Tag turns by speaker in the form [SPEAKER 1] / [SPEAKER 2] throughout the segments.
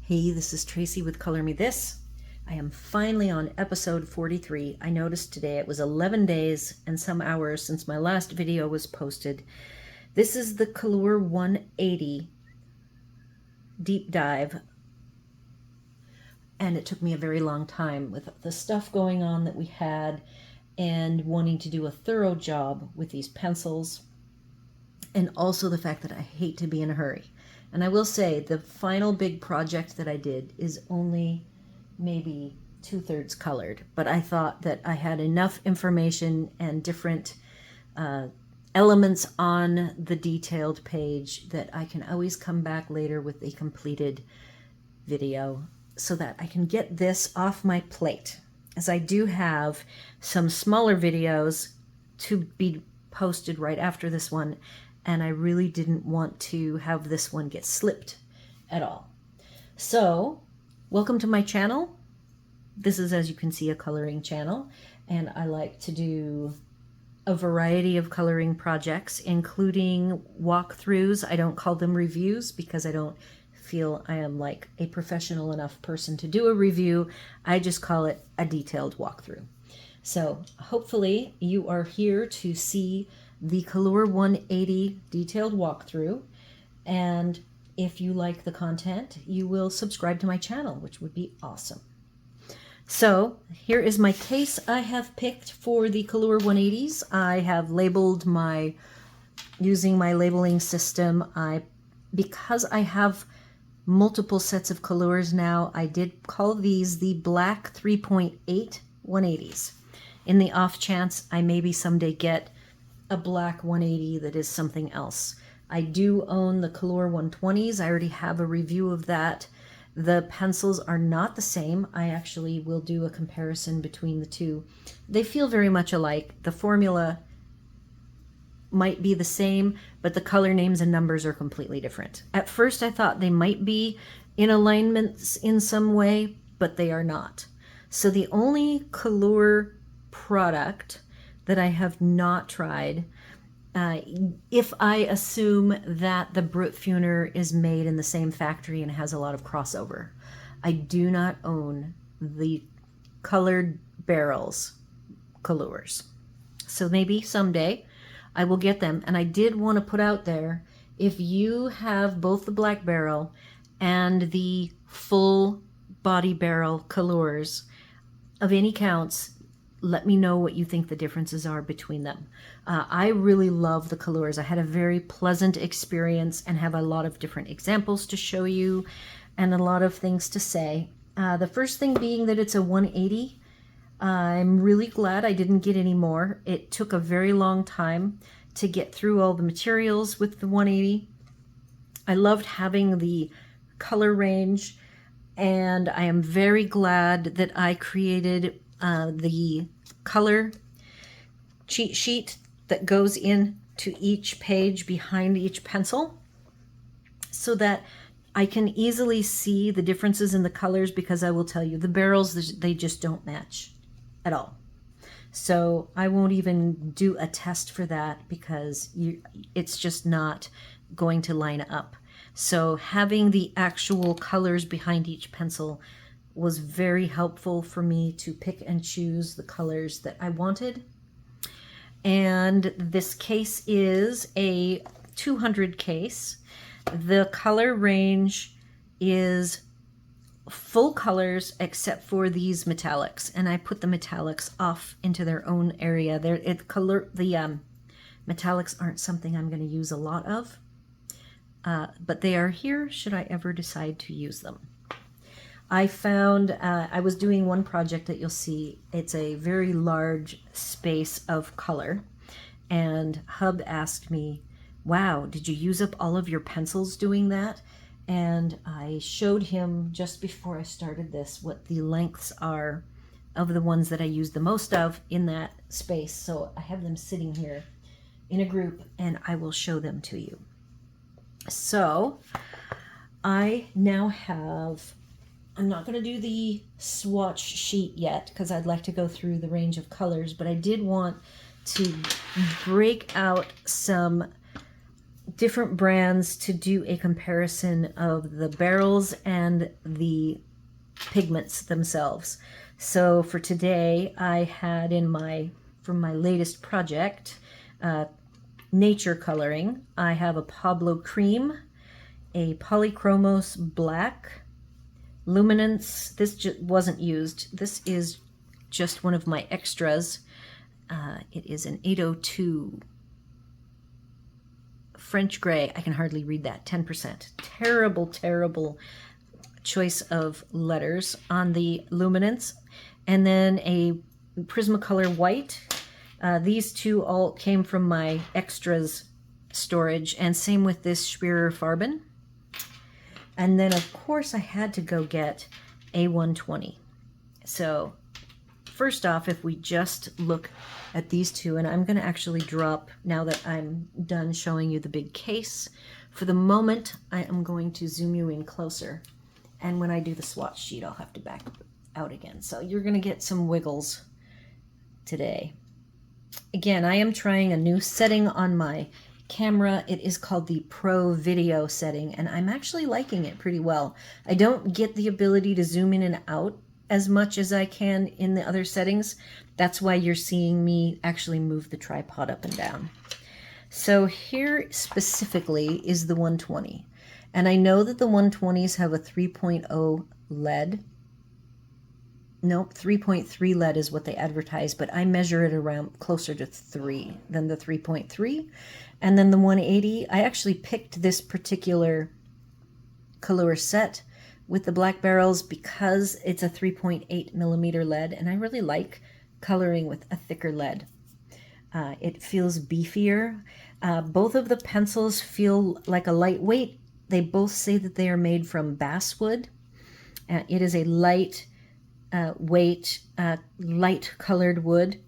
[SPEAKER 1] Hey, this is Tracy with Color Me This. I am finally on episode 43. I noticed today it was 11 days and some hours since my last video was posted. This is the Kalour 180 deep dive, and it took me a very long time with the stuff going on that we had and wanting to do a thorough job with these pencils, and also the fact that I hate to be in a hurry. And I will say the final big project that I did is only maybe 2/3 colored, but I thought that I had enough information and different elements on the detailed page that I can always come back later with a completed video so that I can get this off my plate, as I do have some smaller videos to be posted right after this one, and I really didn't want to have this one get slipped at all. So, welcome to my channel. This is, as you can see, a coloring channel, and I like to do a variety of coloring projects, including walkthroughs. I don't call them reviews because I don't feel I am like a professional enough person to do a review. I just call it a detailed walkthrough. So hopefully you are here to see the Kalour 180 detailed walkthrough, and if you like the content, you will subscribe to my channel, which would be awesome. So here is my case I have picked for the Kalour 180s. I have labeled using my labeling system. Because I have multiple sets of Kalours now, I did call these the black 3.8 180s. In the off chance I maybe someday get a black 180 that is something else. I do own the Kalour 120s. I already have a review of that. The pencils are not the same. I actually will do a comparison between the two. They feel very much alike. The formula might be the same, but the color names and numbers are completely different. At first I thought they might be in alignments in some way, but they are not. So the only Kalour product that I have not tried, if I assume that the Brutfuner is made in the same factory and has a lot of crossover. I do not own the colored barrels Kalours. So maybe someday I will get them. And I did want to put out there, if you have both the black barrel and the full body barrel Kalours of any counts, let me know what you think the differences are between them. I really love the Kalours. I had a very pleasant experience and have a lot of different examples to show you and a lot of things to say. The first thing being that it's a 180. I'm really glad I didn't get any more. It took a very long time to get through all the materials with the 180. I loved having the color range, and I am very glad that I created the color cheat sheet that goes into each page behind each pencil so that I can easily see the differences in the colors, because I will tell you the barrels, they just don't match at all. So I won't even do a test for that because it's just not going to line up. So having the actual colors behind each pencil was very helpful for me to pick and choose the colors that I wanted. And this case is a 200 case. The color range is full colors except for these metallics, and I put the metallics off into their own area. The metallics aren't something I'm going to use a lot of, but they are here should I ever decide to use them. I found, I was doing one project that you'll see, it's a very large space of color, and Hub asked me, wow, did you use up all of your pencils doing that? And I showed him just before I started this what the lengths are of the ones that I use the most of in that space. So I have them sitting here in a group, and I will show them to you. So I now have, I'm not going to do the swatch sheet yet because I'd like to go through the range of colors, but I did want to break out some different brands to do a comparison of the barrels and the pigments themselves. So for today, I had from my latest project, nature coloring, I have a Pablo Cream, a Polychromos Black, Luminance. This wasn't used. This is just one of my extras. It is an 802 French Gray. I can hardly read that. 10%. Terrible, terrible choice of letters on the Luminance. And then a Prismacolor White. These two all came from my extras storage, and same with this Spearer Farben. And then, of course, I had to go get a 120. So first off, if we just look at these two, and I'm going to actually drop, now that I'm done showing you the big case, for the moment, I am going to zoom you in closer. And when I do the swatch sheet, I'll have to back out again. So you're going to get some wiggles today. Again, I am trying a new setting on my camera. It is called the Pro Video setting, and I'm actually liking it pretty well. I don't get the ability to zoom in and out as much as I can in the other settings. That's why you're seeing me actually move the tripod up and down. So here specifically is the 120. And I know that the 120s have a 3.0 lead. Nope, 3.3 lead is what they advertise, but I measure it around closer to 3 than the 3.3. And then the 180, I actually picked this particular Kalour set with the black barrels because it's a 3.8 millimeter lead, and I really like coloring with a thicker lead. It feels beefier. Both of the pencils feel like a lightweight. They both say that they are made from basswood. It is a light weight, light colored wood.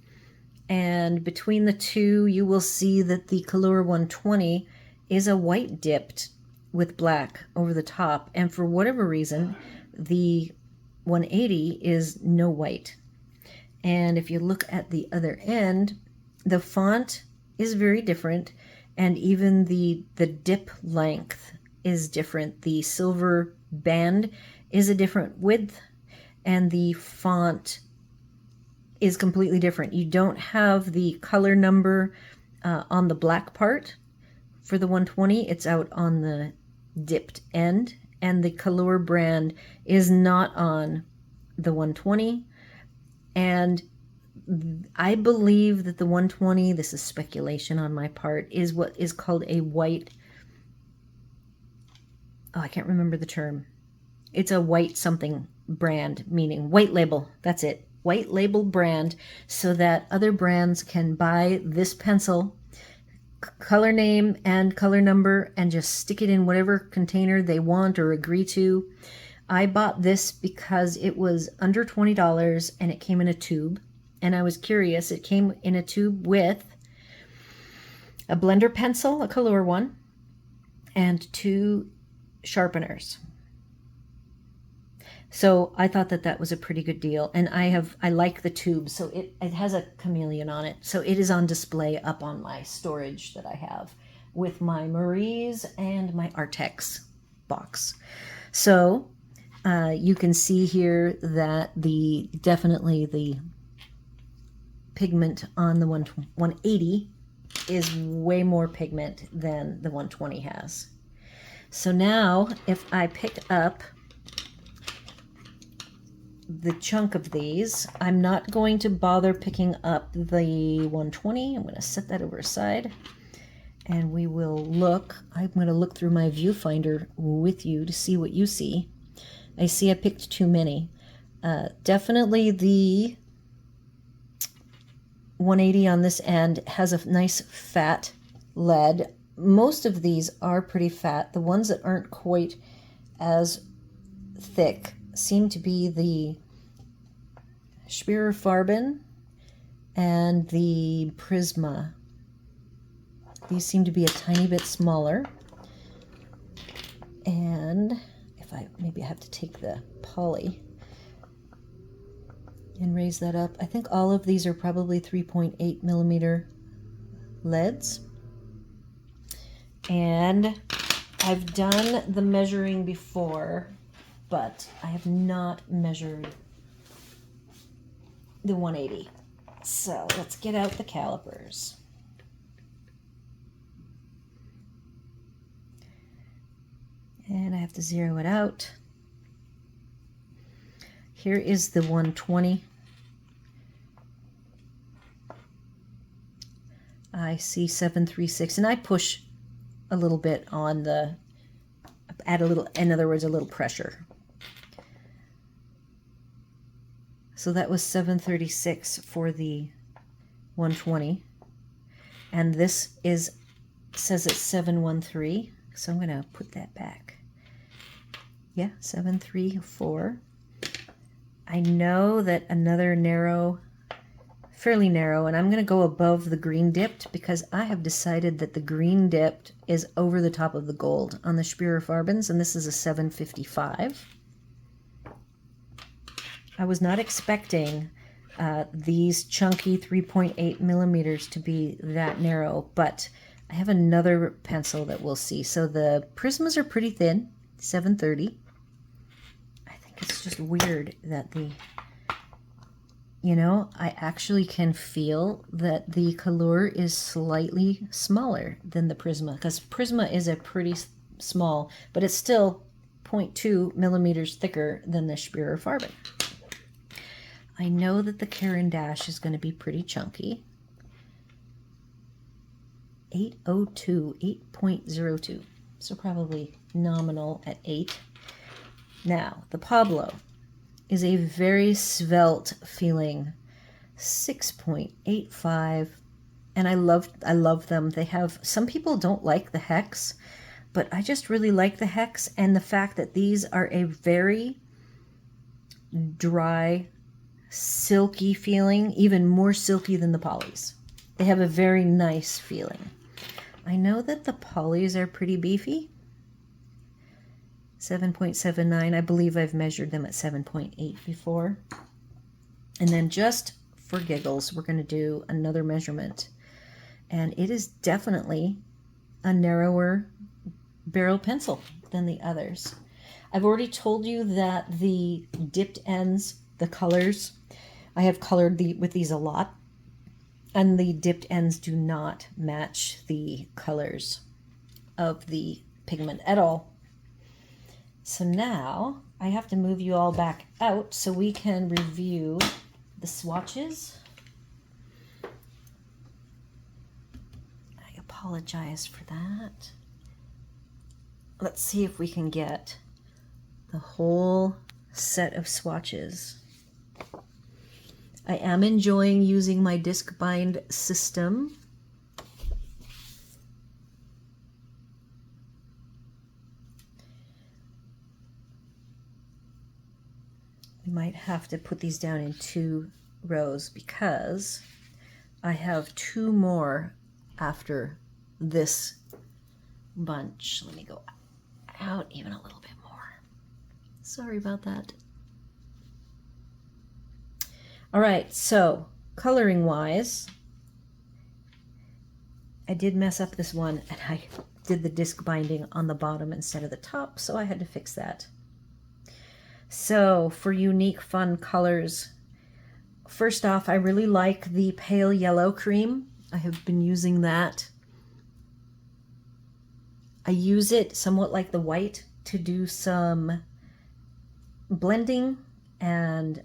[SPEAKER 1] And between the two, you will see that the Kalour 120 is a white dipped with black over the top. And for whatever reason, the 180 is no white. And if you look at the other end, the font is very different. And even the dip length is different. The silver band is a different width, and the font is completely different. You don't have the color number on the black part for the 120. It's out on the dipped end, and the Kalour brand is not on the 120. And I believe that the 120, this is speculation on my part, is what is called a white, oh, I can't remember the term. It's a white something brand, meaning white label. That's it. White label brand, so that other brands can buy this pencil, color name and color number, and just stick it in whatever container they want or agree to. I bought this because it was under $20 and it came in a tube. And I was curious. It came in a tube with a blender pencil, a Kalour one, and 2 sharpeners. So I thought that that was a pretty good deal. And I like the tube. So it has a chameleon on it. So it is on display up on my storage that I have with my Marie's and my Artex box. So you can see here that definitely the pigment on the 180 is way more pigment than the 120 has. So now if I pick up the chunk of these, I'm not going to bother picking up the 120. I'm going to set that over aside, and we will look. I'm going to look through my viewfinder with you to see what you see. I see I picked too many. Definitely the 180 on this end has a nice fat lead. Most of these are pretty fat. The ones that aren't quite as thick seem to be the Spearer Farben and the Prisma. These seem to be a tiny bit smaller. And maybe I have to take the poly and raise that up. I think all of these are probably 3.8 millimeter leads. And I've done the measuring before, but I have not measured the 180. So let's get out the calipers. And I have to zero it out. Here is the 120. I see 736, and I push a little bit on the, add a little, in other words, a little pressure. So that was 736 for the 120. And this is, says it's 713. So I'm going to put that back. Yeah, 734. I know that another narrow, fairly narrow, and I'm going to go above the green dipped because I have decided that the green dipped is over the top of the gold on the Spirifarbens, and this is a 755. I was not expecting these chunky 3.8 millimeters to be that narrow, but I have another pencil that we'll see. So the prismas are pretty thin, 730. I think it's just weird that the, you know, I actually can feel that the Kalour is slightly smaller than the Prisma, because Prisma is a pretty small, but it's still 0.2 millimeters thicker than the Spirifarben. I know that the Caran d'Ache is going to be pretty chunky. 802, 8.02, so probably nominal at 8. Now, the Pablo is a very svelte feeling 6.85, and I love them. They have, some people don't like the hex, but I just really like the hex, and the fact that these are a very dry, silky feeling, even more silky than the polys. They have a very nice feeling. I know that the polys are pretty beefy. 7.79. I believe I've measured them at 7.8 before. And then just for giggles, we're going to do another measurement. And it is definitely a narrower barrel pencil than the others. I've already told you that the dipped ends, the colors, I have colored with these a lot. And the dipped ends do not match the colors of the pigment at all. So now I have to move you all back out so we can review the swatches. I apologize for that. Let's see if we can get the whole set of swatches. I am enjoying using my disc bind system. We might have to put these down in 2 rows because I have 2 more after this bunch. Let me go out even a little bit more. Sorry about that. All right, so coloring wise, I did mess up this one, and I did the disc binding on the bottom instead of the top, so I had to fix that. So for unique fun colors, first off, I really like the pale yellow cream. I have been using that. I use it somewhat like the white to do some blending and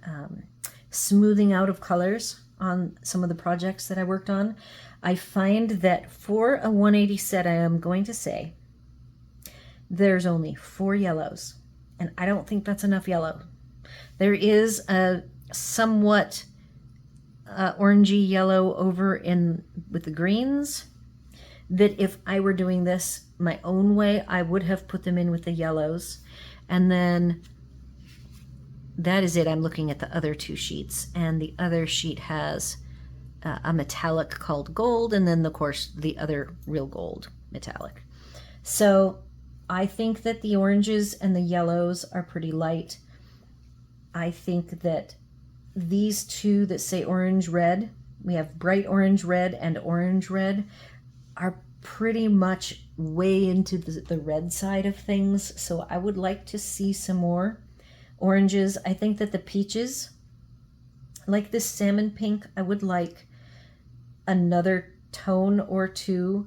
[SPEAKER 1] smoothing out of colors on some of the projects that I worked on. I find that for a 180 set, I am going to say there's only 4 yellows, and I don't think that's enough yellow. There is a somewhat orangey yellow over in with the greens that if I were doing this my own way, I would have put them in with the yellows. And then that is it. I'm looking at the other 2 sheets, and the other sheet has a metallic called gold, and then of course the other real gold metallic. So I think that the oranges and the yellows are pretty light. I think that these 2 that say orange red, we have bright orange red and orange red, are pretty much way into the red side of things, so I would like to see some more oranges. I think that the peaches, like this salmon pink, I would like another tone or two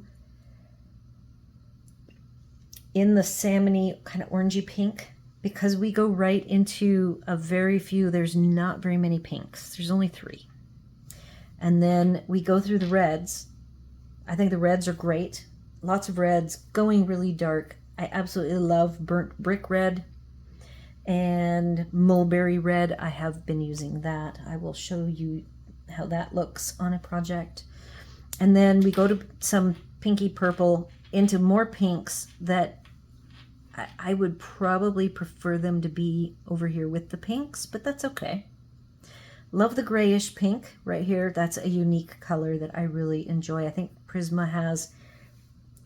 [SPEAKER 1] in the salmony kind of orangey pink, because we go right into a very few, there's not very many pinks. There's only 3. And then we go through the reds. I think the reds are great. Lots of reds, going really dark. I absolutely love burnt brick red and mulberry red. I have been using that. I will show you how that looks on a project. And then we go to some pinky purple into more pinks that I would probably prefer them to be over here with the pinks, but that's okay. Love the grayish pink right here. That's a unique color that I really enjoy. I think Prisma has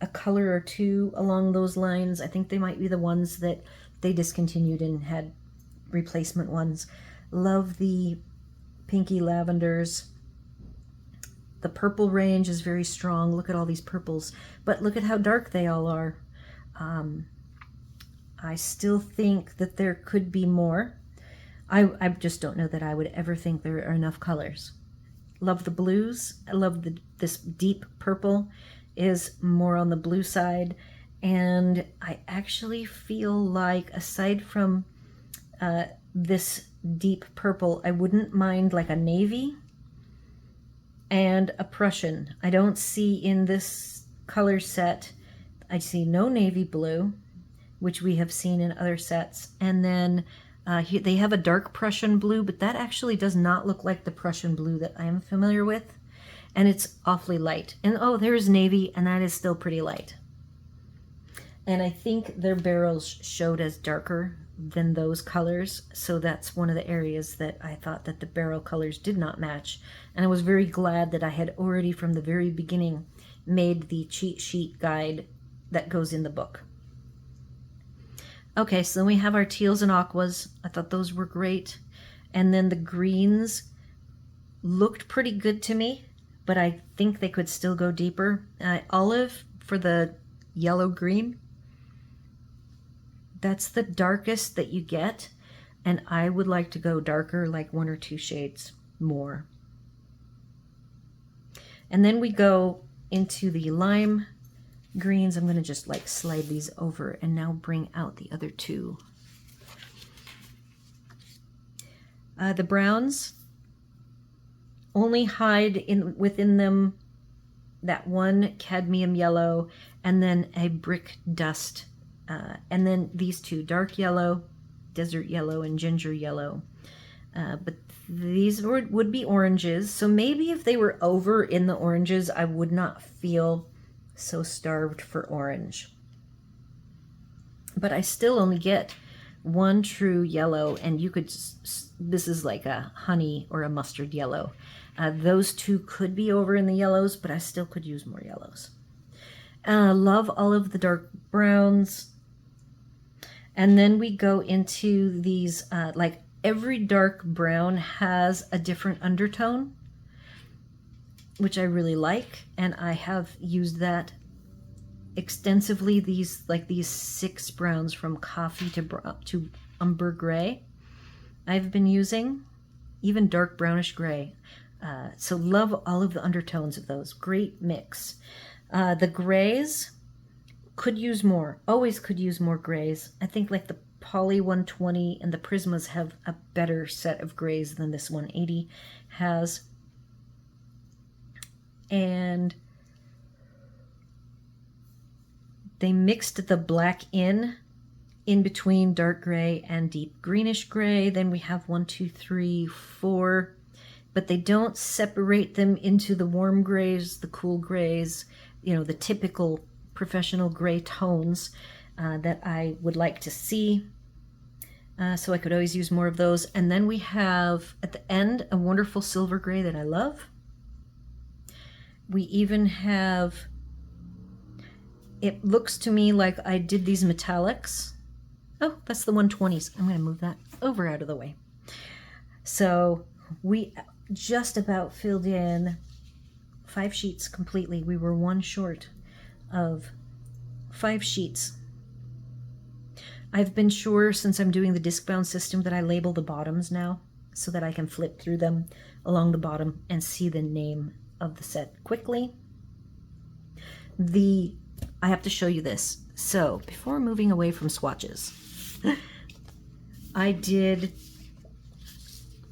[SPEAKER 1] a color or two along those lines. I think they might be the ones that they discontinued and had replacement ones. Love the pinky lavenders. The purple range is very strong. Look at all these purples, but look at how dark they all are. I still think that there could be more. I just don't know that I would ever think there are enough colors. Love the blues. I love this deep purple is more on the blue side. And I actually feel like, aside from this deep purple, I wouldn't mind like a navy and a Prussian. I don't see in this color set, I see no navy blue, which we have seen in other sets. And then here they have a dark Prussian blue, but that actually does not look like the Prussian blue that I am familiar with. And it's awfully light. And oh, there's navy, and that is still pretty light. And I think their barrels showed as darker than those colors. So that's one of the areas that I thought that the barrel colors did not match. And I was very glad that I had already from the very beginning made the cheat sheet guide that goes in the book. Okay, so then we have our teals and aquas. I thought those were great. And then the greens looked pretty good to me, but I think they could still go deeper. Olive for the yellow green. That's the darkest that you get, and I would like to go darker, like 1 or 2 shades more. And then we go into the lime greens. I'm going to just like slide these over and now bring out the other 2. The browns only hide within them that one cadmium yellow and then a brick dust, and then these 2, dark yellow, desert yellow, and ginger yellow. But these would be oranges, so maybe if they were over in the oranges, I would not feel so starved for orange. But I still only get 1 true yellow, and you could, this is like a honey or a mustard yellow. Those 2 could be over in the yellows, but I still could use more yellows. Love all of the dark browns. And then we go into these, like every dark brown has a different undertone, which I really like, and I have used that extensively. These 6 browns from coffee to umber gray I've been using, even dark brownish gray. So love all of the undertones of those. Great mix. The grays could use more, always could use more grays. I think like the Poly 120 and the Prismas have a better set of grays than this 180 has. And they mixed the black in between dark gray and deep greenish gray. Then we have 1, 2, 3, 4, but they don't separate them into the warm grays, the cool grays, you know, the typical professional gray tones that I would like to see. So I could always use more of those. And then we have at the end a wonderful silver gray that I love. We even have, it looks to me like I did these metallics. Oh, that's the 120s. I'm going to move that over out of the way. So we just about filled in 5 sheets completely. We were 1 short of 5 sheets. I've been sure since I'm doing the disc bound system that I label the bottoms now so that I can flip through them along the bottom and see the name of the set quickly. I have to show you this. So before moving away from swatches, I did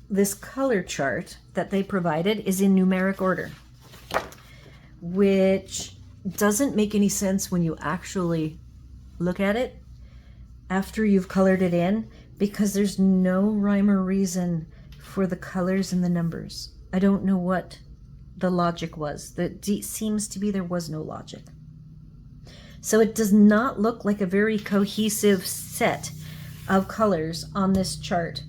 [SPEAKER 1] this color chart that they provided is in numeric order, which doesn't make any sense when you actually look at it after you've colored it in, because there's no rhyme or reason for the colors and the numbers. I don't know what the logic was. It seems to be there was no logic. So it does not look like a very cohesive set of colors on this chart.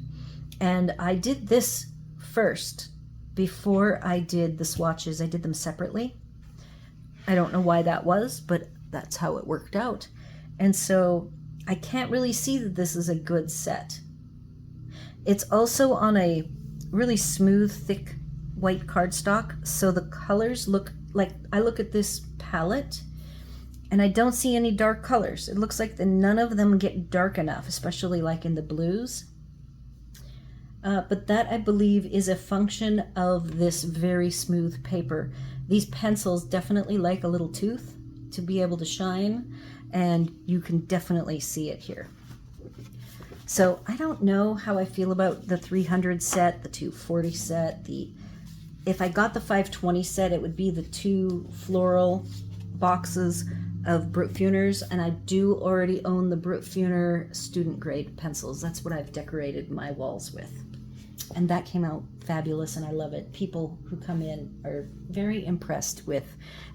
[SPEAKER 1] And I did this first before I did the swatches. I did them separately. I don't know why that was, but that's how it worked out. And so I can't really see that this is a good set. It's also on a really smooth, thick white cardstock, so the colors look like, I look at this palette and I don't see any dark colors. It looks like none of them get dark enough, especially like in the blues. But that, I believe, is a function of this very smooth paper. These pencils definitely like a little tooth to be able to shine, and you can definitely see it here. So I don't know how I feel about the 300 set, the 240 set. If I got the 520 set, it would be the 2 floral boxes of Brute Funers, and I do already own the Brute Funer student grade pencils. That's what I've decorated my walls with. And that came out fabulous, and I love it. People who come in are very impressed with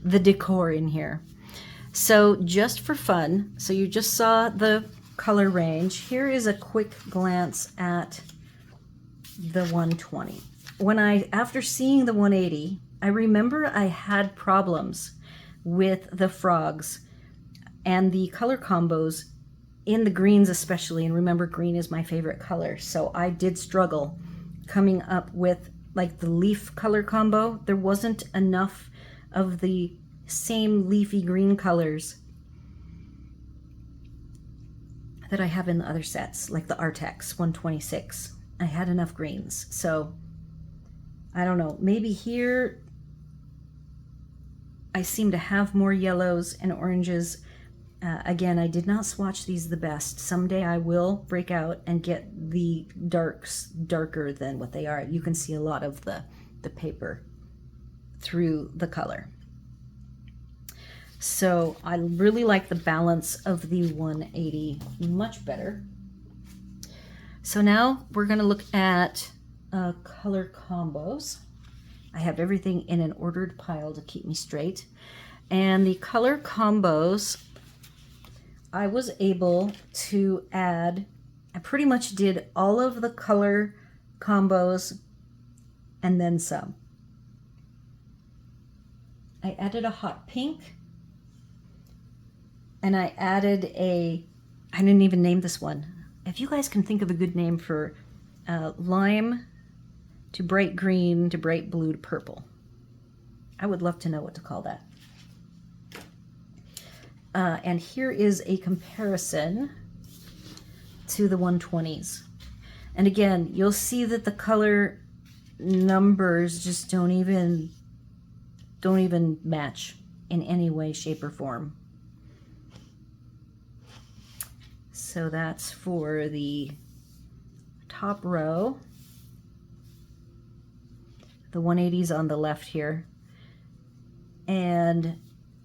[SPEAKER 1] the decor in here. So just for fun, so you just saw the color range. Here is a quick glance at the 120. After seeing the 180, I remember I had problems with the frogs and the color combos in the greens especially, and remember, green is my favorite color, so I did struggle coming up with like the leaf color combo. There wasn't enough of the same leafy green colors that I have in the other sets, like the Artex 126. I had enough greens, so I don't know, maybe here I seem to have more yellows and oranges. Again, I did not swatch these the best. Someday I will break out and get the darks darker than what they are. You can see a lot of the paper through the color. So I really like the balance of the 180 much better. So now we're going to look at color combos. I have everything in an ordered pile to keep me straight. And the color combos, I was able to add, I pretty much did all of the color combos and then some. I added a hot pink, and I added I didn't even name this one. If you guys can think of a good name for lime to bright green to bright blue to purple, I would love to know what to call that. And here is a comparison to the 120s. And again, you'll see that the color numbers just don't even match in any way, shape, or form. So that's for the top row. The 180s on the left here. And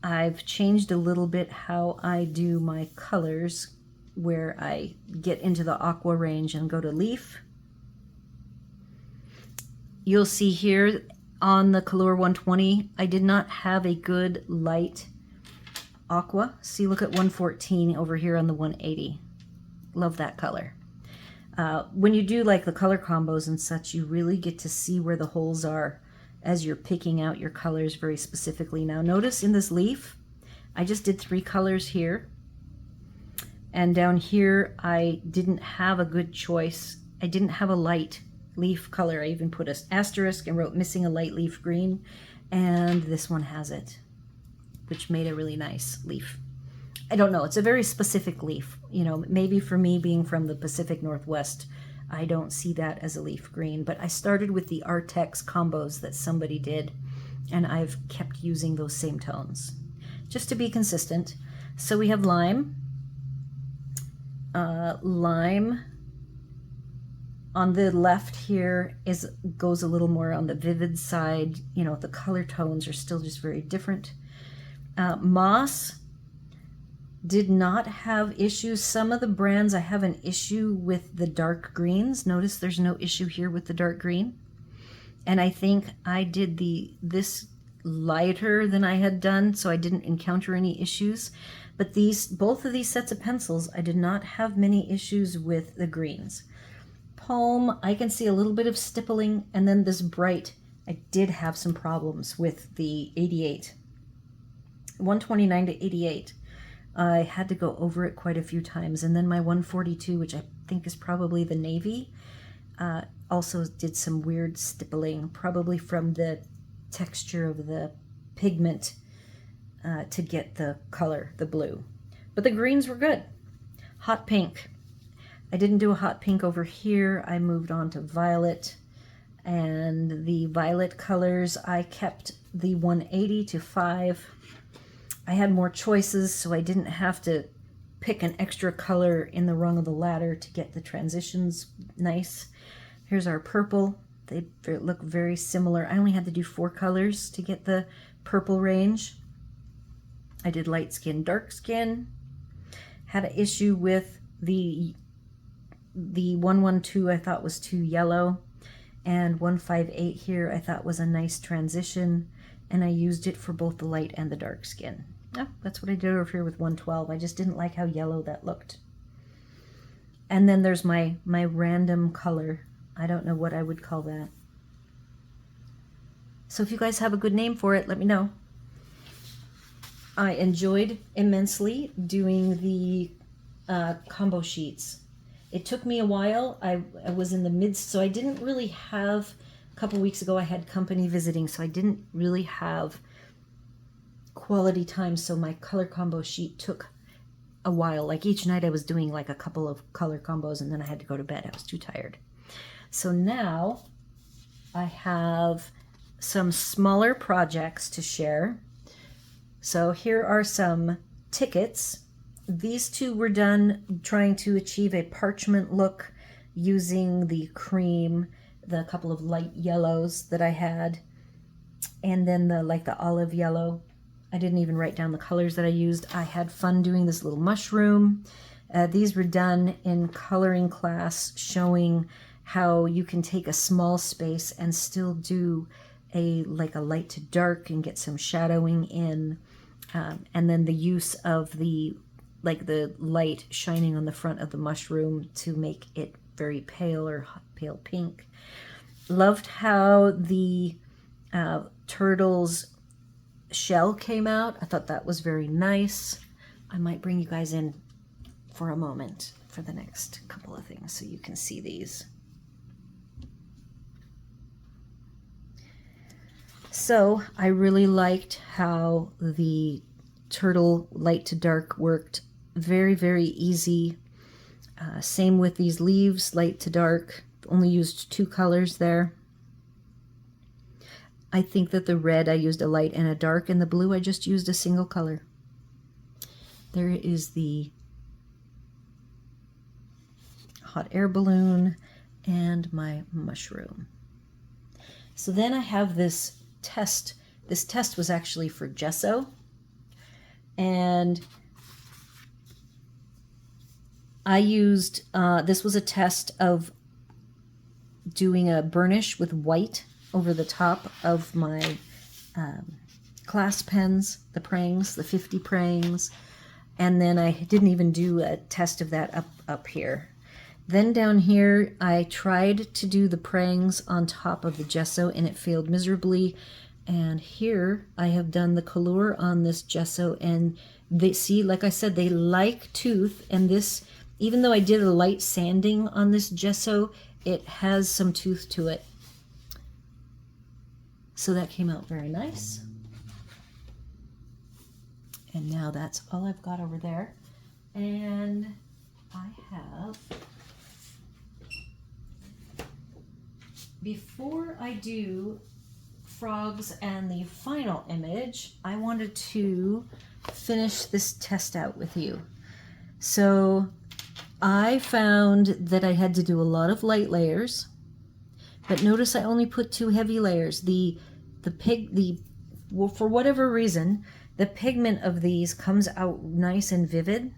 [SPEAKER 1] I've changed a little bit how I do my colors, where I get into the aqua range and go to leaf. You'll see here on the Kalour 120, I did not have a good light aqua. See, look at 114 over here on the 180. Love that color. When you do like the color combos and such, you really get to see where the holes are as you're picking out your colors very specifically. Now notice in this leaf, I just did 3 colors here. And down here, I didn't have a good choice. I didn't have a light leaf color. I even put an asterisk and wrote missing a light leaf green, and this one has it. which made a really nice leaf. I don't know, it's a very specific leaf. You know, maybe for me being from the Pacific Northwest, I don't see that as a leaf green, but I started with the Artex combos that somebody did, and I've kept using those same tones just to be consistent. So we have lime. Lime on the left here goes a little more on the vivid side. You know, the color tones are still just very different. Moss did not have issues. Some of the brands I have an issue with the dark greens. Notice there's no issue here with the dark green. And I think I did this lighter than I had done, so I didn't encounter any issues. But both of these sets of pencils, I did not have many issues with the greens. Palm, I can see a little bit of stippling, and then this bright, I did have some problems with the 88. 129 to 88. I had to go over it quite a few times, and then my 142, which I think is probably the navy, also did some weird stippling, probably from the texture of the pigment to get the color, the blue. But the greens were good. Hot pink. I didn't do a hot pink over here. I moved on to violet. And the violet colors, I kept the 180 to 5. I had more choices, so I didn't have to pick an extra color in the rung of the ladder to get the transitions nice. Here's our purple. They look very similar. I only had to do 4 colors to get the purple range. I did light skin, dark skin. Had an issue with the 112 I thought was too yellow. And 158 here I thought was a nice transition. And I used it for both the light and the dark skin. Oh, that's what I did over here with 112. I just didn't like how yellow that looked. And then there's my random color. I don't know what I would call that. So if you guys have a good name for it, let me know. I enjoyed immensely doing the combo sheets. It took me a while. I was in the midst, so I didn't really have, a couple weeks ago I had company visiting, so I didn't really have quality time, so my color combo sheet took a while. Like each night I was doing like a couple of color combos, and then I had to go to bed. I was too tired. So now I have some smaller projects to share. So here are some tickets. These two were done trying to achieve a parchment look using the cream, the couple of light yellows that I had, and then the olive yellow. I didn't even write down the colors that I used. I had fun doing this little mushroom. These were done in coloring class, showing how you can take a small space and still do a light to dark and get some shadowing in, and then the use of the light shining on the front of the mushroom to make it very pale or pale pink. Loved how the turtle's shell came out. I thought that was very nice. I might bring you guys in for a moment for the next couple of things so you can see these. So I really liked how the turtle light to dark worked. Very, very easy. Same with these leaves, light to dark. Only used 2 colors there. I think that the red I used a light and a dark, and the blue I just used a single color. There is the hot air balloon and my mushroom. So then I have this test. This test was actually for gesso, and I used, this was a test of doing a burnish with white over the top of my class pens, the prangs, the 50 prangs, and then I didn't even do a test of that up here. Then down here, I tried to do the prangs on top of the gesso, and it failed miserably. And here, I have done the Kalour on this gesso, and they see, like I said, they like tooth, and this, even though I did a light sanding on this gesso, it has some tooth to it. So that came out very nice. And now that's all I've got over there. And I have, before I do frogs and the final image, I wanted to finish this test out with you. So I found that I had to do a lot of light layers, but notice I only put 2 heavy layers. Well, for whatever reason, the pigment of these comes out nice and vivid.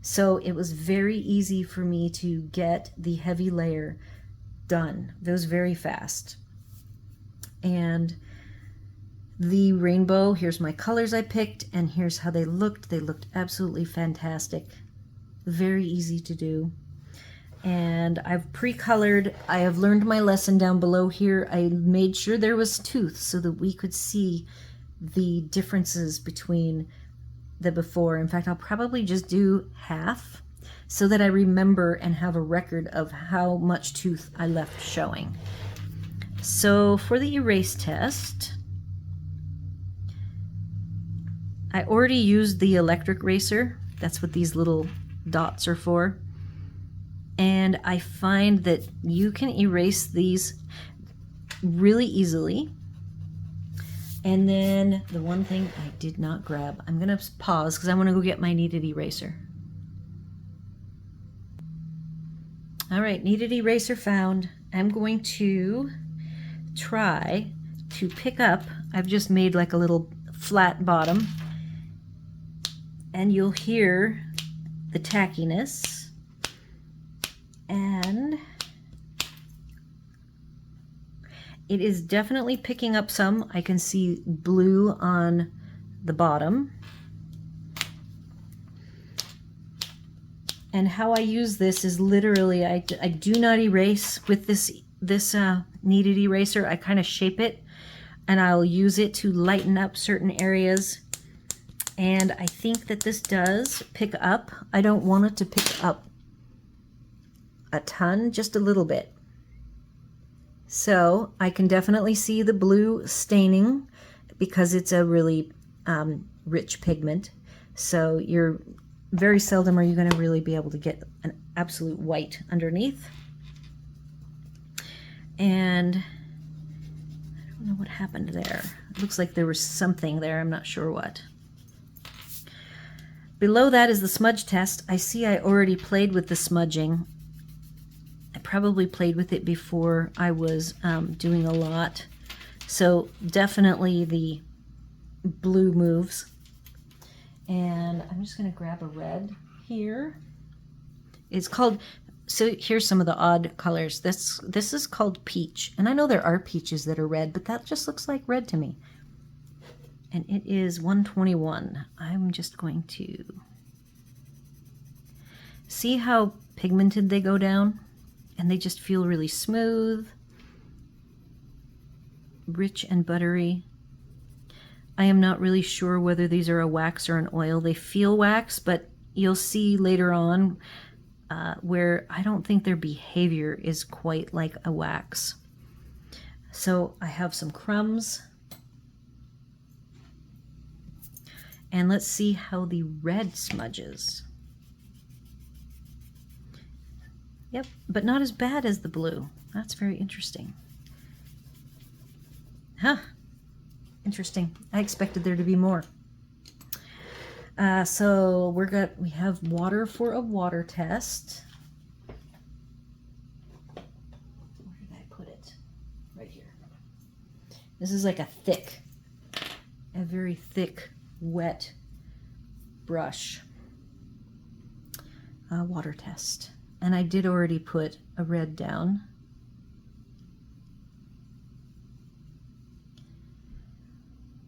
[SPEAKER 1] So it was very easy for me to get the heavy layer done. It was very fast. And the rainbow, here's my colors I picked, and here's how they looked. They looked absolutely fantastic. Very easy to do. And I've pre-colored. I have learned my lesson down below here. I made sure there was tooth so that we could see the differences between the before. In fact, I'll probably just do half so that I remember and have a record of how much tooth I left showing. So for the erase test, I already used the electric eraser. That's what these little dots are for. And I find that you can erase these really easily. And then the one thing I did not grab, I'm going to pause because I want to go get my kneaded eraser. All right, kneaded eraser found. I'm going to try to pick up, I've just made like a little flat bottom, and you'll hear the tackiness. And it is definitely picking up some. I can see blue on the bottom. And how I use this is literally, I do not erase with this kneaded eraser. I kind of shape it, and I'll use it to lighten up certain areas. And I think that this does pick up. I don't want it to pick up a ton, just a little bit. So I can definitely see the blue staining because it's a really rich pigment. So you're very seldom are you going to really be able to get an absolute white underneath. And I don't know what happened there. It looks like there was something there. I'm not sure what. Below that is the smudge test. I see I already played with the smudging. I probably played with it before I was doing a lot. So definitely the blue moves. And I'm just going to grab a red here. It's called, so here's some of the odd colors. This is called peach. And I know there are peaches that are red, but that just looks like red to me. And it is 121. I'm just going to see how pigmented they go down. And they just feel really smooth, rich and buttery. I am not really sure whether these are a wax or an oil. They feel wax, but you'll see later on where I don't think their behavior is quite like a wax. So I have some crumbs. And let's see how the red smudges. Yep, but not as bad as the blue. That's very interesting. Huh. Interesting. I expected there to be more. So we have water for a water test. Where did I put it? Right here. This is like a very thick, wet brush. Water test. And I did already put a red down.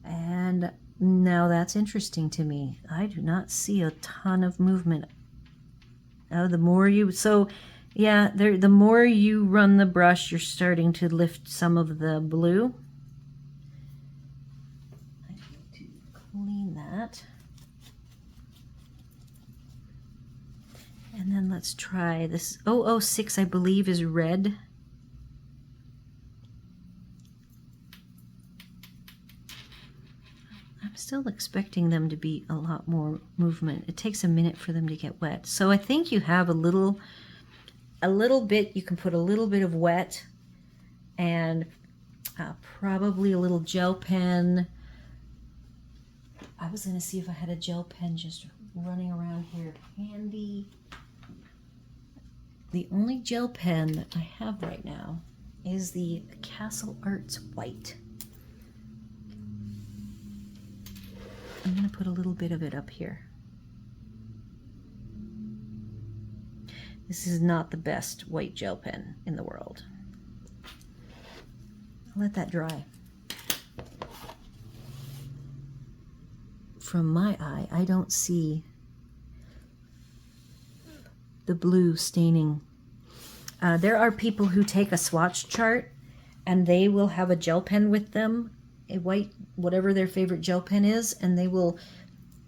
[SPEAKER 1] And now that's interesting to me. I do not see a ton of movement. Oh, the more you, so yeah, the more you run the brush, you're starting to lift some of the blue. I need to clean that. And then let's try this. 006, I believe, is red. I'm still expecting them to be a lot more movement. It takes a minute for them to get wet. So I think you have a little bit, you can put a little bit of wet and probably a little gel pen. I was going to see if I had a gel pen just running around here handy. The only gel pen that I have right now is the Castle Arts White. I'm going to put a little bit of it up here. This is not the best white gel pen in the world. I'll let that dry. From my eye, I don't see the blue staining. There are people who take a swatch chart and they will have a gel pen with them, a white, whatever their favorite gel pen is, and they will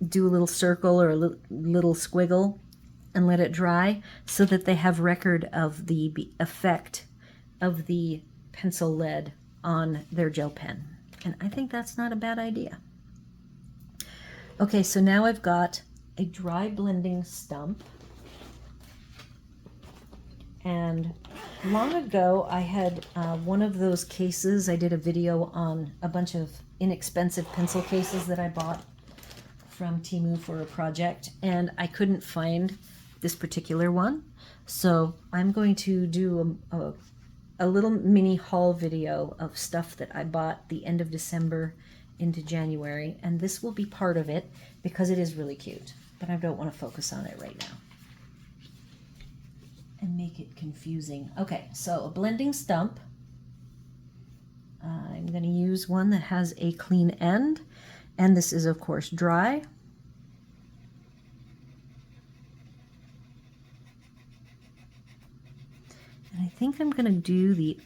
[SPEAKER 1] do a little circle or a little squiggle and let it dry so that they have record of the effect of the pencil lead on their gel pen. And I think that's not a bad idea. Okay, so now I've got a dry blending stump. And long ago, I had one of those cases. I did a video on a bunch of inexpensive pencil cases that I bought from Temu for a project, and I couldn't find this particular one. So I'm going to do a little mini haul video of stuff that I bought the end of December into January, and this will be part of it because it is really cute, but I don't want to focus on it right now and make it confusing. Okay, so a blending stump. I'm going to use one that has a clean end, and this is of course dry. And I think I'm going to do the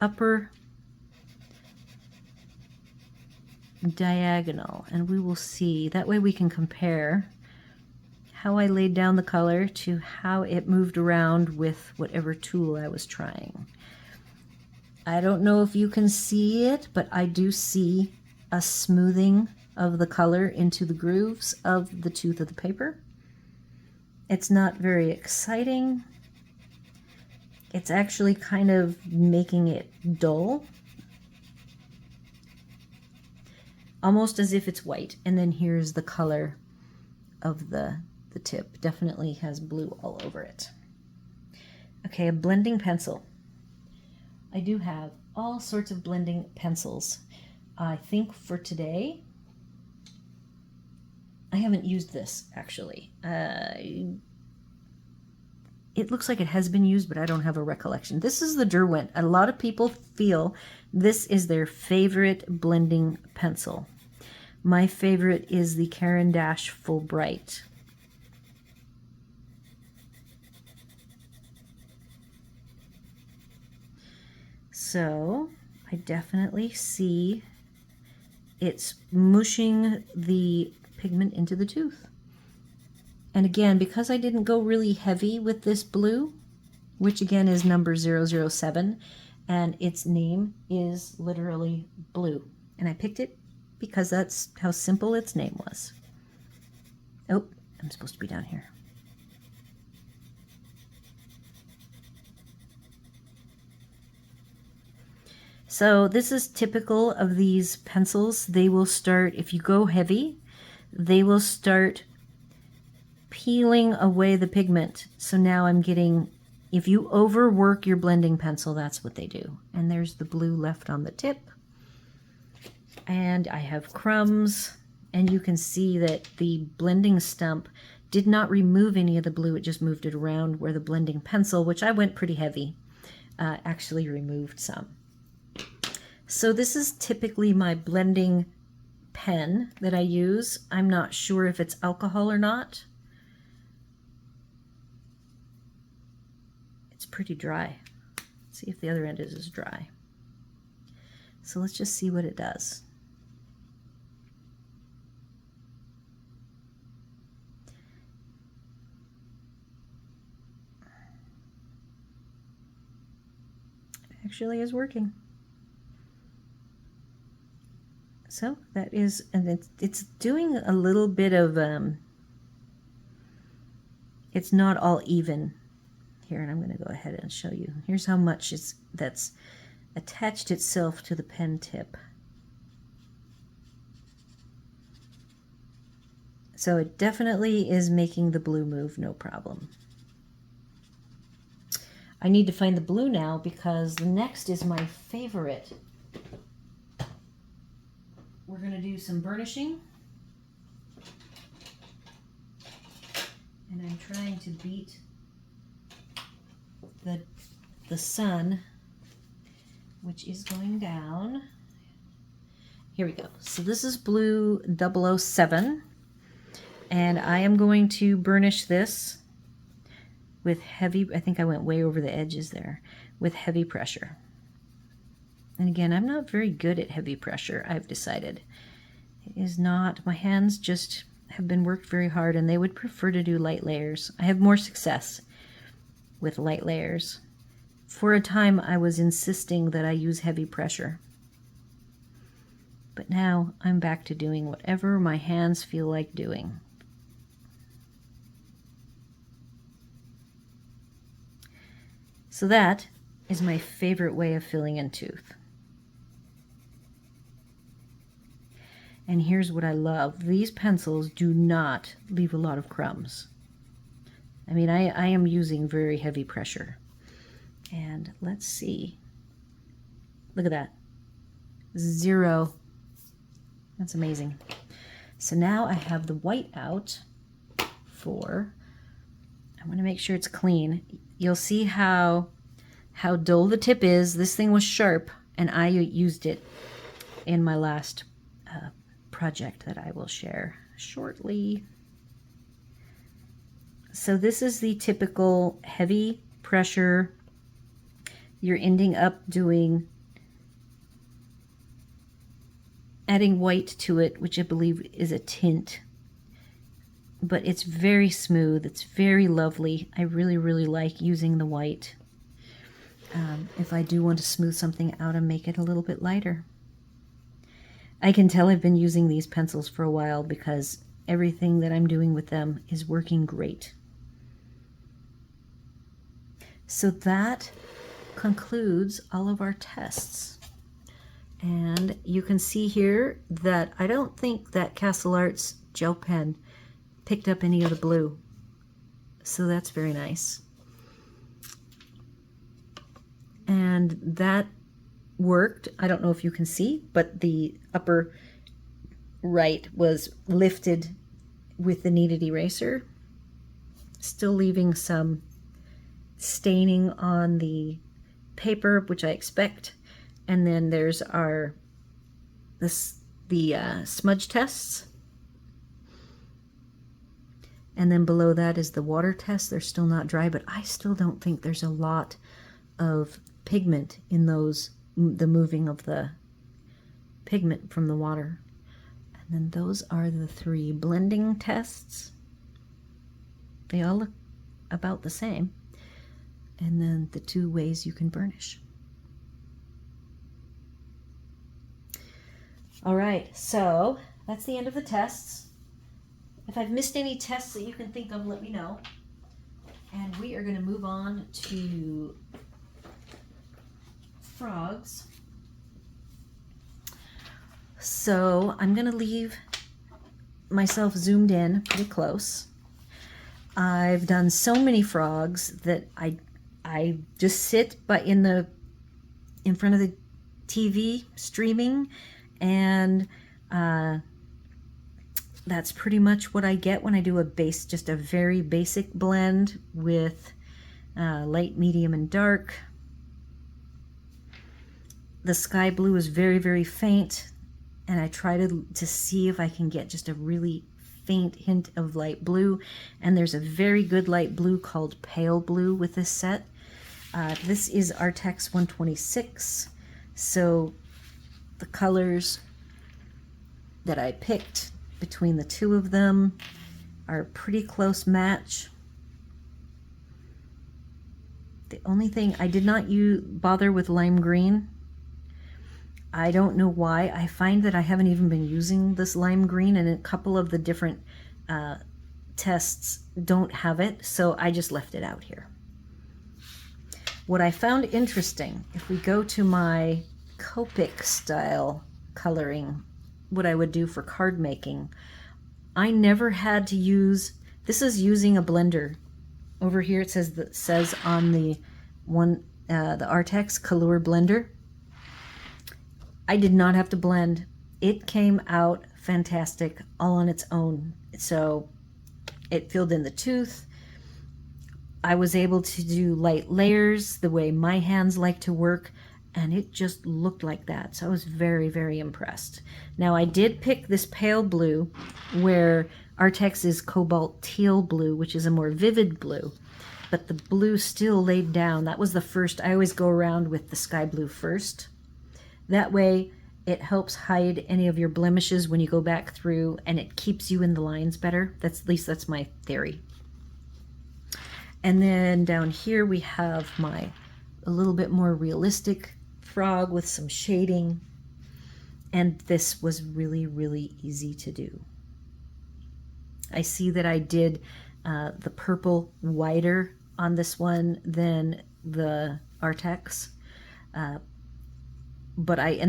[SPEAKER 1] upper diagonal, and we will see. That way we can compare how I laid down the color to how it moved around with whatever tool I was trying. I don't know if you can see it, but I do see a smoothing of the color into the grooves of the tooth of the paper. It's not very exciting. It's actually kind of making it dull, almost as if it's white. And then here's the color of the tip. Definitely has blue all over it. Okay, a blending pencil. I do have all sorts of blending pencils. I think for today, I haven't used this actually. It looks like it has been used, but I don't have a recollection. This is the Derwent. A lot of people feel this is their favorite blending pencil. My favorite is the Caran d'Ache Fulbright. So I definitely see it's mushing the pigment into the tooth. And again, because I didn't go really heavy with this blue, which again is number 007, and its name is literally blue. And I picked it because that's how simple its name was. Oh, I'm supposed to be down here. So this is typical of these pencils. They will start, if you go heavy, they will start peeling away the pigment. So now I'm getting, if you overwork your blending pencil, that's what they do. And there's the blue left on the tip. And I have crumbs, and you can see that the blending stump did not remove any of the blue. It just moved it around where the blending pencil, which I went pretty heavy, actually removed some. So this is typically my blending pen that I use. I'm not sure if it's alcohol or not. It's pretty dry. Let's see if the other end is as dry. So let's just see what it does. It actually is working. So that is, and it's doing a little bit of, it's not all even here, and I'm going to go ahead and show you. Here's how much that's attached itself to the pen tip. So it definitely is making the blue move, no problem. I need to find the blue now because the next is my favorite. We're going to do some burnishing. And I'm trying to beat the sun, which is going down. Here we go. So this is blue 007. And I am going to burnish this with heavy, I think I went way over the edges there, with heavy pressure. And again, I'm not very good at heavy pressure, I've decided. It is not, my hands just have been worked very hard and they would prefer to do light layers. I have more success with light layers. For a time, I was insisting that I use heavy pressure. But now I'm back to doing whatever my hands feel like doing. So that is my favorite way of filling in tooth. And here's what I love. These pencils do not leave a lot of crumbs. I mean, I am using very heavy pressure. And let's see. Look at that. 0. That's amazing. So now I have the white out for, I want to make sure it's clean. You'll see how dull the tip is. This thing was sharp, and I used it in my last project that I will share shortly. So this is the typical heavy pressure. You're ending up doing, adding white to it, which I believe is a tint. But it's very smooth. It's very lovely. I really, really like using the white. If I do want to smooth something out and make it a little bit lighter. I can tell I've been using these pencils for a while because everything that I'm doing with them is working great. So that concludes all of our tests. And you can see here that I don't think that Castle Arts gel pen picked up any of the blue. So that's very nice. And that worked. I don't know if you can see, but the upper right was lifted with the kneaded eraser, still leaving some staining on the paper, which I expect. And then there's the smudge tests. And then below that is the water test. They're still not dry, but I still don't think there's a lot of pigment in those, the moving of the pigment from the water. And then those are the 3 blending tests. They all look about the same. And then the 2 ways you can burnish. All right, so that's the end of the tests. If I've missed any tests that you can think of, let me know. And we are going to move on to frogs. So I'm going to leave myself zoomed in pretty close. I've done so many frogs that I just sit in front of the TV streaming, and that's pretty much what I get when I do just a very basic blend with light, medium, and dark. The sky blue is very, very faint, and I try to see if I can get just a really faint hint of light blue. And there's a very good light blue called pale blue with this set. This is Artex 126, so the colors that I picked between the 2 of them are a pretty close match. The only thing, I did not bother with lime green. I don't know why. I find that I haven't even been using this lime green, and a couple of the different tests don't have it, so I just left it out here. What I found interesting, if we go to my Copic style coloring, what I would do for card making, I never had to use, this is using a blender. Over here it says on the one, the Artex Kalour blender. I did not have to blend. It came out fantastic all on its own. So it filled in the tooth. I was able to do light layers the way my hands like to work, and it just looked like that. So I was very, very impressed. Now I did pick this pale blue, where Artex is cobalt teal blue, which is a more vivid blue, but the blue still laid down. That was the first. I always go around with the sky blue first. That way it helps hide any of your blemishes when you go back through, and it keeps you in the lines better. At least that's my theory. And then down here we have a little bit more realistic frog with some shading. And this was really, really easy to do. I see that I did the purple wider on this one than the Artex. And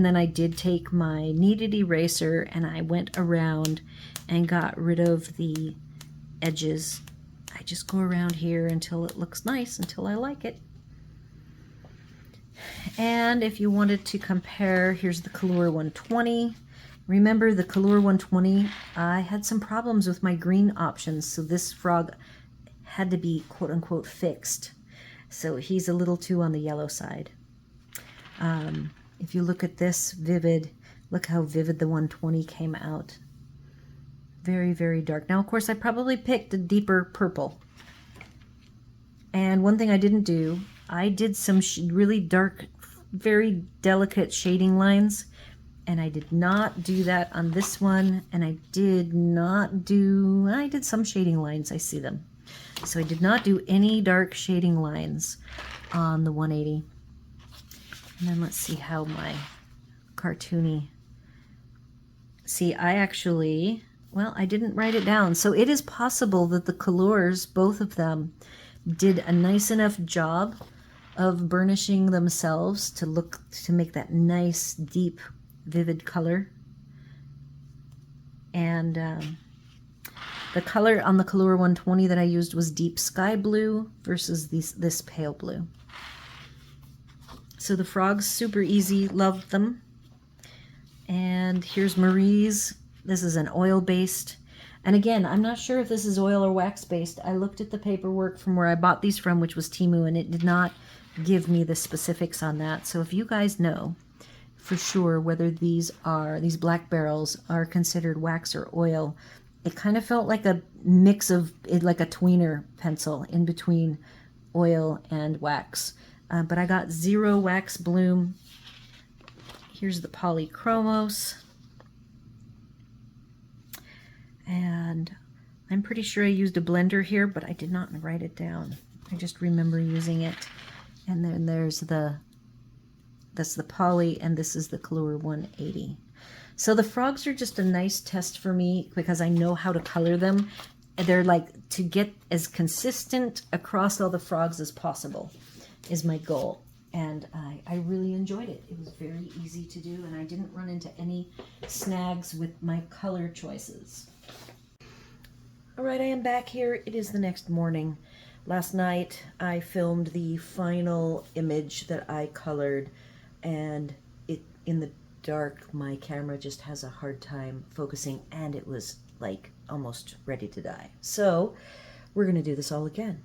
[SPEAKER 1] then I did take my kneaded eraser and I went around and got rid of the edges. I just go around here until it looks nice, until I like it. And if you wanted to compare, here's the Kalour 120. Remember the Kalour 120, I had some problems with my green options, so this frog had to be quote-unquote fixed. So he's a little too on the yellow side. If you look at this vivid, look how vivid the 120 came out. Very, very dark. Now, of course, I probably picked a deeper purple. And one thing I didn't do, I did some really dark, very delicate shading lines. And I did not do that on this one. And I did some shading lines. I see them. So I did not do any dark shading lines on the 180. And then let's see how my cartoony. See, I actually, well, I didn't write it down. So it is possible that the Kalours, both of them, did a nice enough job of burnishing themselves to make that nice, deep, vivid color. And the color on the Kalour 120 that I used was deep sky blue versus this pale blue. So the frogs, super easy, loved them. And here's Marie's. This is an oil-based. And again, I'm not sure if this is oil or wax-based. I looked at the paperwork from where I bought these from, which was Temu, and it did not give me the specifics on that. So if you guys know for sure whether these black barrels are considered wax or oil, it kind of felt like a mix of, like a tweener pencil in between oil and wax. But I got 0 wax bloom. Here's the polychromos. And I'm pretty sure I used a blender here, but I did not write it down. I just remember using it. And then that's the poly, and this is the Kalour 180. So the frogs are just a nice test for me because I know how to color them. They're like to get as consistent across all the frogs as possible is my goal. And I really enjoyed it. It was very easy to do, and I didn't run into any snags with my color choices. All right, I am back here. It is the next morning. Last night I filmed the final image that I colored, and in the dark my camera just has a hard time focusing, and it was like almost ready to die. So we're gonna do this all again.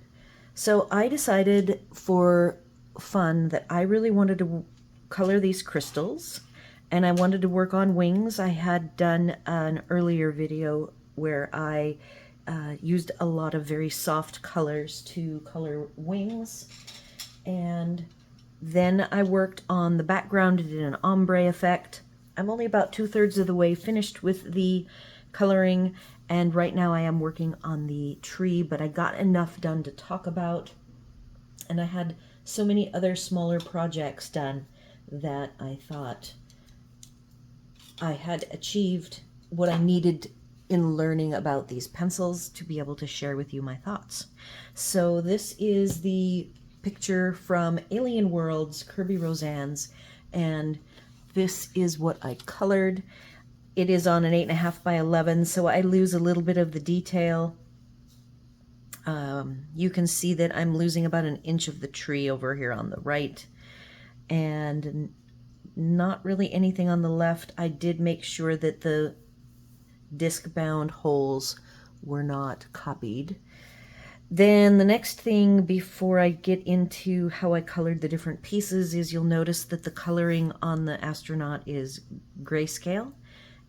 [SPEAKER 1] So I decided for fun that I really wanted to color these crystals, and I wanted to work on wings. I had done an earlier video where I used a lot of very soft colors to color wings, and then I worked on the background and did an ombre effect. I'm only about 2/3 of the way finished with the coloring, and right now I am working on the tree, but I got enough done to talk about, and I had so many other smaller projects done that I thought I had achieved what I needed in learning about these pencils to be able to share with you my thoughts. So this is the picture from Alien Worlds, Kirby Roseanne's, and this is what I colored. It is on an 8.5 by 11, so I lose a little bit of the detail. You can see that I'm losing about an inch of the tree over here on the right, and not really anything on the left. I did make sure that the disc-bound holes were not copied. Then the next thing before I get into how I colored the different pieces is you'll notice that the coloring on the astronaut is grayscale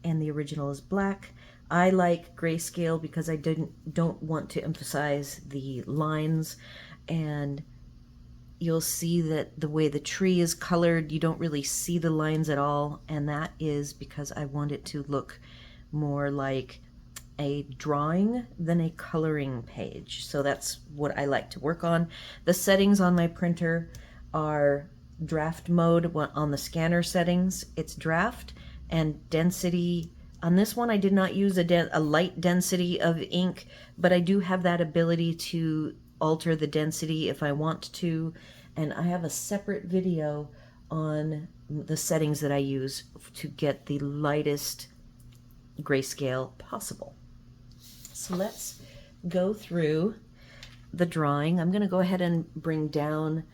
[SPEAKER 1] and the original is black. I like grayscale because I don't want to emphasize the lines, and you'll see that the way the tree is colored, you don't really see the lines at all, and that is because I want it to look more like a drawing than a coloring page. So that's what I like to work on. The settings on my printer are draft mode. On the scanner settings, it's draft, and density. On this one, I did not use a light density of ink, but I do have that ability to alter the density if I want to, and I have a separate video on the settings that I use to get the lightest grayscale possible. So let's go through the drawing. I'm going to go ahead and bring down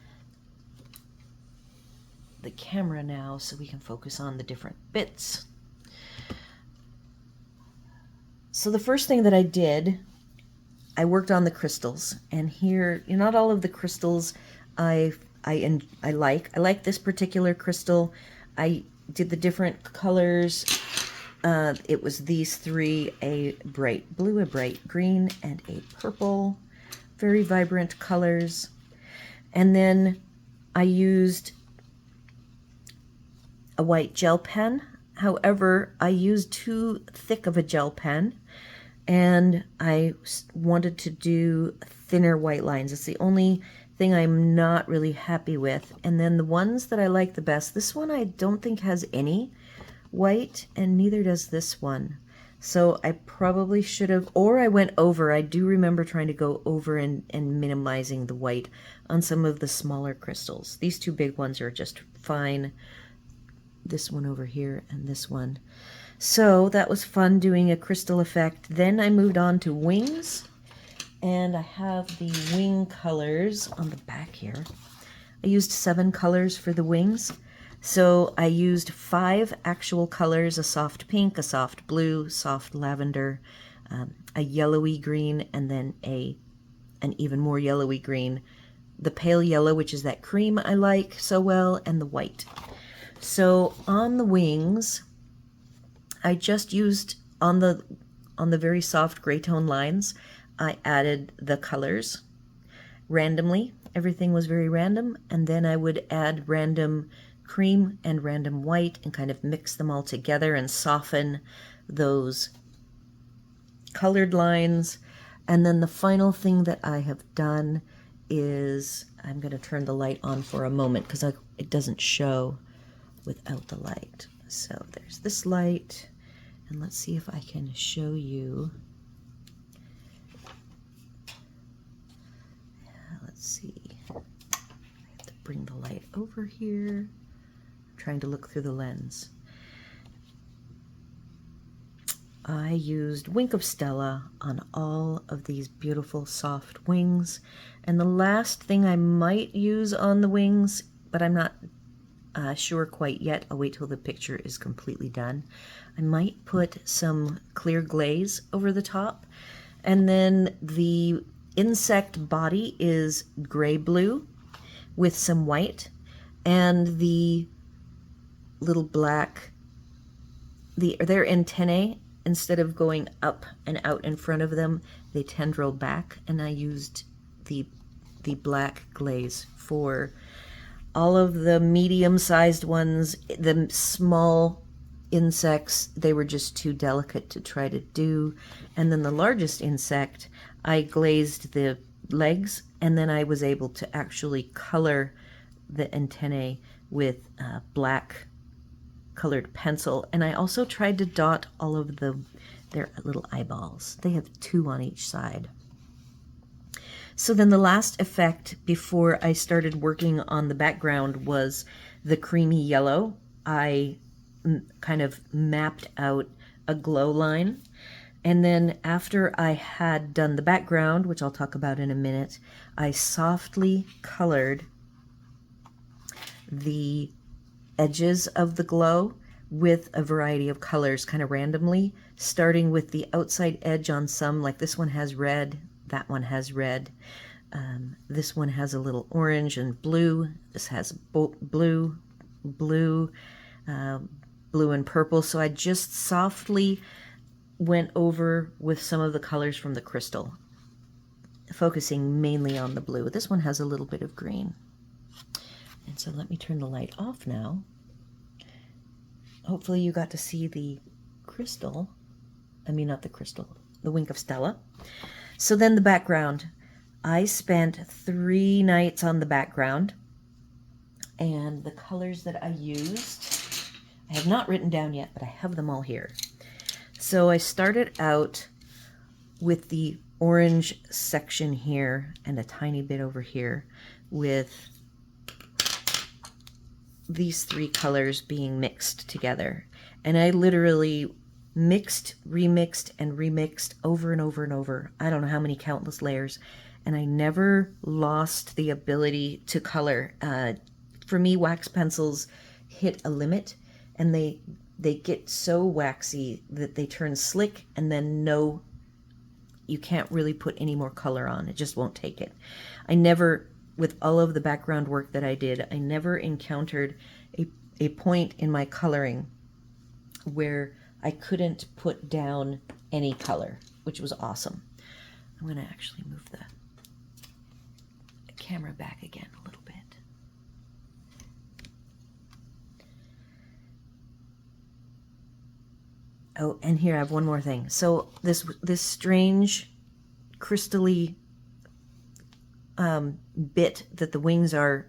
[SPEAKER 1] the camera now so we can focus on the different bits. So the first thing that I did, I worked on the crystals, and here, not all of the crystals I like. I like this particular crystal. I did the different colors. It was these three, a bright blue, a bright green, and a purple. Very vibrant colors. And then I used a white gel pen. However, I used too thick of a gel pen, and I wanted to do thinner white lines. It's the only thing I'm not really happy with. And then the ones that I like the best, this one I don't think has any white, and neither does this one. So I probably should have, or I went over. I do remember trying to go over and minimizing the white on some of the smaller crystals. These two big ones are just fine. This one over here and this one. So that was fun doing a crystal effect. Then I moved on to wings, and I have the wing colors on the back here. I used 7 colors for the wings. So I used 5 actual colors: a soft pink, a soft blue, soft lavender, a yellowy green, and then an even more yellowy green. The pale yellow, which is that cream I like so well, and the white. So on the wings, I just used, on the very soft gray tone lines, I added the colors randomly. Everything was very random, and then I would add random cream and random white and kind of mix them all together and soften those colored lines. And then the final thing that I have done is, I'm going to turn the light on for a moment because it doesn't show without the light. So there's this light, and let's see if I can show you. Let's see. I have to bring the light over here. I'm trying to look through the lens. I used Wink of Stella on all of these beautiful soft wings. And the last thing I might use on the wings, but I'm not sure quite yet. I'll wait till the picture is completely done. I might put some clear glaze over the top. And then the insect body is gray blue with some white. And the little black, their antennae, instead of going up and out in front of them, they tendril back. And I used the black glaze for all of the medium-sized ones. The small insects, they were just too delicate to try to do. And then the largest insect, I glazed the legs, and then I was able to actually color the antennae with black colored pencil. And I also tried to dot all of their little eyeballs. They have 2 on each side. So then the last effect before I started working on the background was the creamy yellow. I kind of mapped out a glow line. And then after I had done the background, which I'll talk about in a minute, I softly colored the edges of the glow with a variety of colors kind of randomly, starting with the outside edge on some, like this one has red, that one has red, this one has a little orange and blue, this has blue, blue, blue and purple. So I just softly went over with some of the colors from the crystal, focusing mainly on the blue. This one has a little bit of green. And so let me turn the light off now. Hopefully you got to see the crystal. I mean, not the crystal, the Wink of Stella. So then the background. I spent 3 nights on the background. And the colors that I used, I have not written down yet, but I have them all here. So I started out with the orange section here and a tiny bit over here with these 3 colors being mixed together. And I literally mixed, remixed, and remixed over and over and over. I don't know how many countless layers. And I never lost the ability to color. For me, wax pencils hit a limit, and they get so waxy that they turn slick, and then you can't really put any more color on. It just won't take it. I never, with all of the background work that I did, I never encountered a point in my coloring where I couldn't put down any color, which was awesome. I'm going to actually move the camera back again a little bit. Oh, and here I have one more thing. So this strange crystally bit that the wings are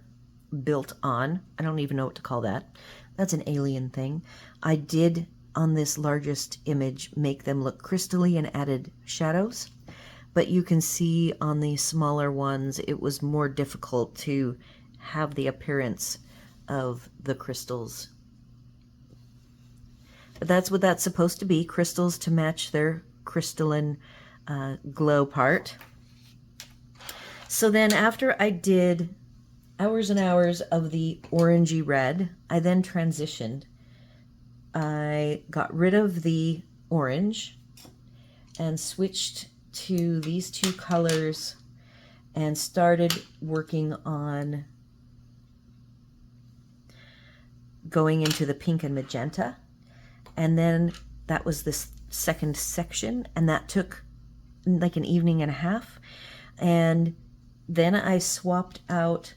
[SPEAKER 1] built on, I don't even know what to call that. That's an alien thing. I did, on this largest image, make them look crystally and added shadows. But you can see on the smaller ones, it was more difficult to have the appearance of the crystals. But that's what that's supposed to be, crystals to match their crystalline glow part. So then after I did hours and hours of the orangey red, I then transitioned. I got rid of the orange and switched to these 2 colors and started working on going into the pink and magenta. And then that was this second section, and that took like an evening and a half. And then I swapped out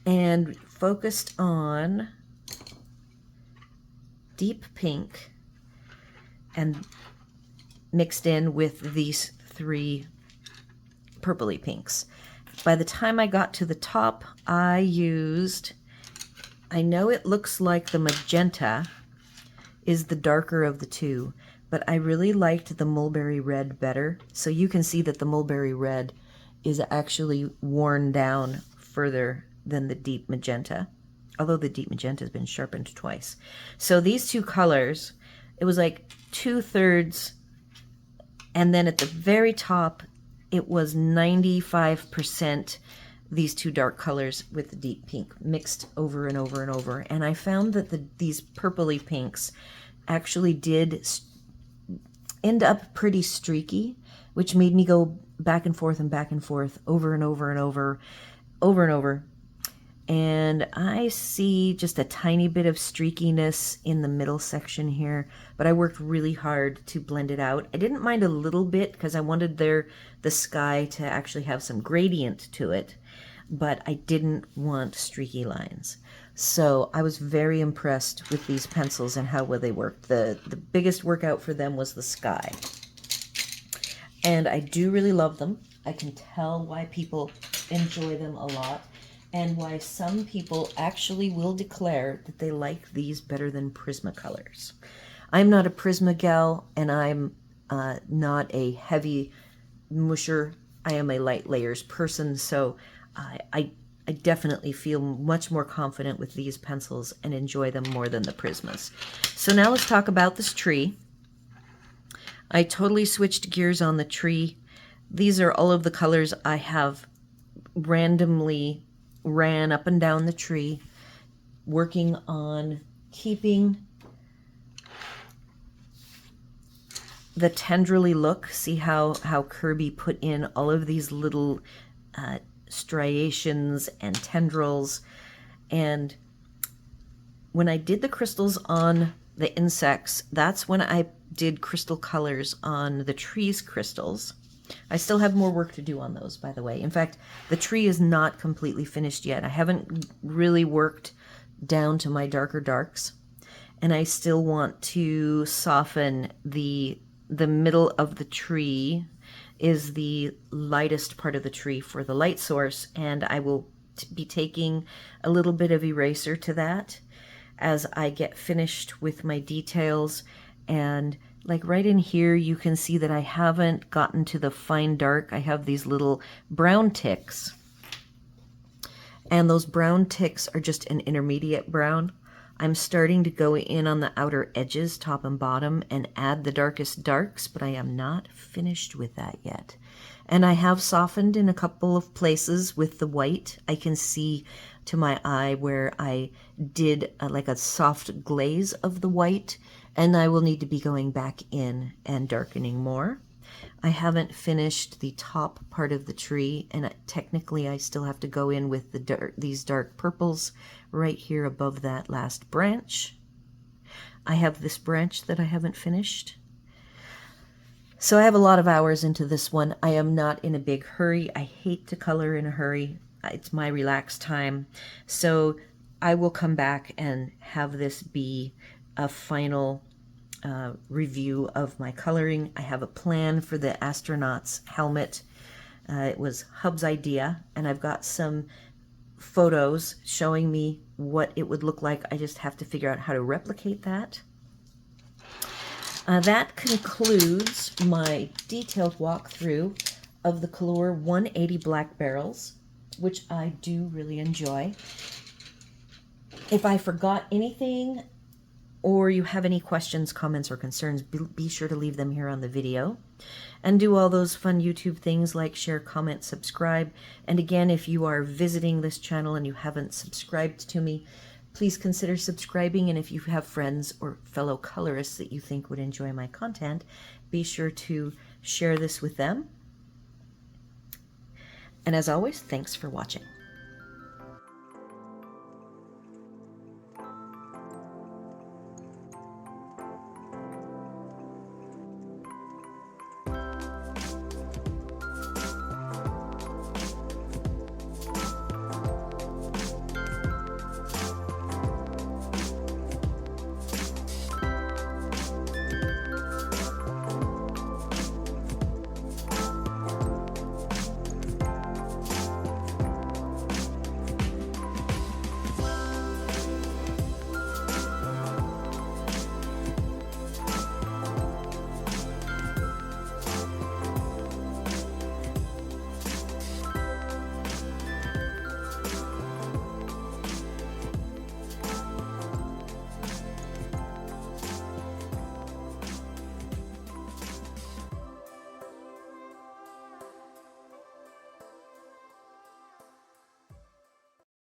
[SPEAKER 1] and focused on deep pink and mixed in with these 3 purpley pinks. By the time I got to the top, I used, I know it looks like the magenta is the darker of the 2, but I really liked the mulberry red better. So you can see that the mulberry red is actually worn down further than the deep magenta, although the deep magenta has been sharpened twice. So these 2 colors, it was like 2/3, and then at the very top, it was 95% these 2 dark colors with the deep pink mixed over and over and over. And I found that these purpley pinks actually did end up pretty streaky, which made me go back and forth and back and forth over and over and over and over. And I see just a tiny bit of streakiness in the middle section here, but I worked really hard to blend it out. I didn't mind a little bit because I wanted the sky to actually have some gradient to it, but I didn't want streaky lines. So I was very impressed with these pencils and how well they worked. The biggest workout for them was the sky. And I do really love them. I can tell why people enjoy them a lot. and why some people actually will declare that they like these better than Prismacolors. I'm not a Prisma gal, and I'm not a heavy musher. I am a light layers person, so I definitely feel much more confident with these pencils and enjoy them more than the Prismas. So now let's talk about this tree. I totally switched gears on the tree. These are all of the colors I have randomly ran up and down the tree, working on keeping the tendrily look. See how Kirby put in all of these little striations and tendrils. And when I did the crystals on the insects, that's when I did crystal colors on the tree's crystals. I still have more work to do on those, by the way. In fact, the tree is not completely finished yet. I haven't really worked down to my darker darks, and I still want to soften the middle of the tree is the lightest part of the tree for the light source, and I will be taking a little bit of eraser to that as I get finished with my details. And like right in here, you can see that I haven't gotten to the fine dark. I have these little brown ticks, and those brown ticks are just an intermediate brown. I'm starting to go in on the outer edges, top and bottom, and add the darkest darks, but I am not finished with that yet. And I have softened in a couple of places with the white. I can see to my eye where I did like a soft glaze of the white, and I will need to be going back in and darkening more. I haven't finished the top part of the tree, and technically I still have to go in with these dark purples right here above that last branch. I have this branch that I haven't finished. So I have a lot of hours into this one. I am not in a big hurry. I hate to color in a hurry. It's my relaxed time. So I will come back and have this be a final review of my coloring. I have a plan for the astronaut's helmet. It was Hub's idea, and I've got some photos showing me what it would look like. I just have to figure out how to replicate that. That concludes my detailed walkthrough of the Kalour 180 black barrels, which I do really enjoy. If I forgot anything, or you have any questions, comments, or concerns, be sure to leave them here on the video. And do all those fun YouTube things like share, comment, subscribe. And again, if you are visiting this channel and you haven't subscribed to me, please consider subscribing. And if you have friends or fellow colorists that you think would enjoy my content, be sure to share this with them. And as always, thanks for watching.